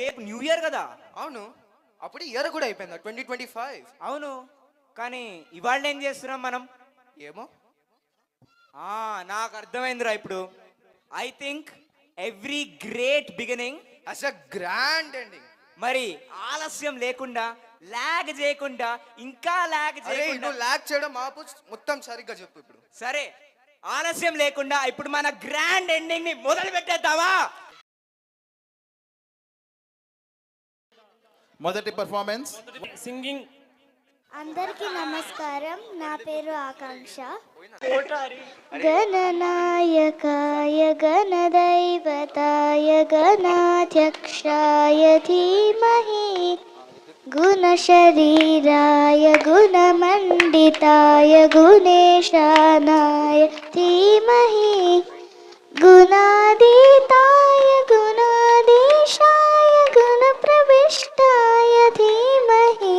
రేపు new year కదా. అవును, అప్పుడు ఇయర్ కూడా అయిపోయిందా 2025? అవును, కానీ ఇవాళ ఏం చేస్తున్నాం మనం? ఏమో. నాకు అర్థమైందిరా ఇప్పుడు. I think every great beginning has a grand ending. మరి ఆలస్యం లేకుండా, లాగ్ చేయకుండా, ఇంకా లాగ్ చేయకుండా. నువ్వు లాగ్ చేయడం ఆపు, మొత్తం సరిగ్గా చెప్పు ఇప్పుడు. సరే, ఆలస్యం లేకుండా ఇప్పుడు మన గ్రాండ్ ఎండింగ్ ని మొదలు పెట్టేద్దామా? మొదటి పర్ఫార్మెన్స్ సింగింగ్. అందరికీ నమస్కారం, నా పేరు ఆకాంక్ష. గణనాయకాయ గణదైవతాయ గణాధ్యక్షాయ ధీమహి గుణశరీరాయ గుణమండితాయ గుణేశానాయ ధీమహి గుణాదీతాయ గుణాధీశాయ గుణప్రవిష్టాయ ధీమహి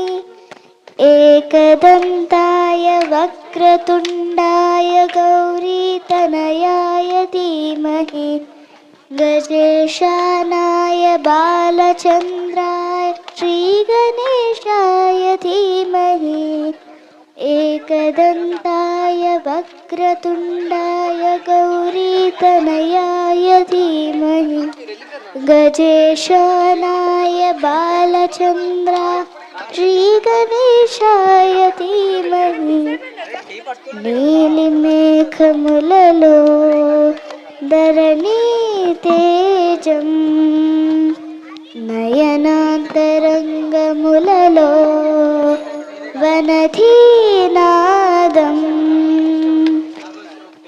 एकदन्ताय वक्रतुण्डाय गौरीतनयाय धीमहि गजेशानाय बालचन्द्राय श्रीगणेशाय धीमहि एकदन्ताय वक्रतुण्डाय गौरीतनयाय धीमहि गजेशानाय बालचन्द्राय श्रीगणेशाय धीमहि నీలిమేఘములలో ధరణీ తేజం నయనాంతరంగములలో వనధీనాదం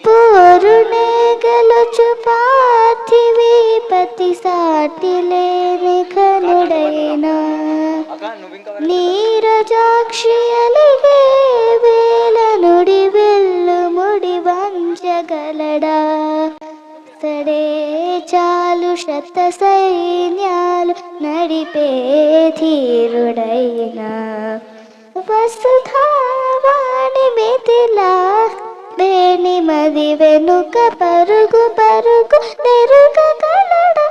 పూరునే గెలుచు పార్థివీపతి సాటి లేని ఘనుడైనా నీరజాక్షి అలిగే వేల నుడి వెల్లు ముడి వంచగలడా సడే చాలు శత సైన్యాలు నడిపే ధీరుడైనా వసుధావాణి మిథిలా వేణి మది వెనుక పరుగు పరుగు నెరుగగలడా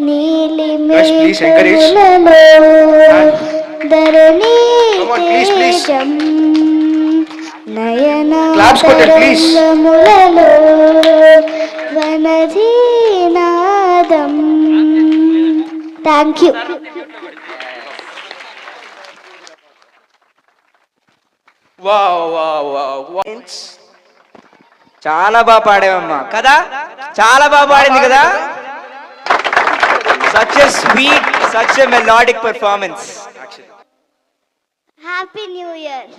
నీలి మేఘములలో ధరణీ తేజం నయనాంతరంగములలో వనధీనాదం. Thank you. చాలా బాగా పాడావమ్మా కదా, చాలా బాగా పాడింది కదా. Such a sweet, such a melodic performance. Happy new year.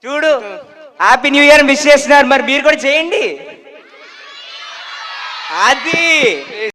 చూడు, హ్యాపీ న్యూ ఇయర్ మిస్ చేస్తున్నారు, మరి మీరు కూడా చేయండి. అది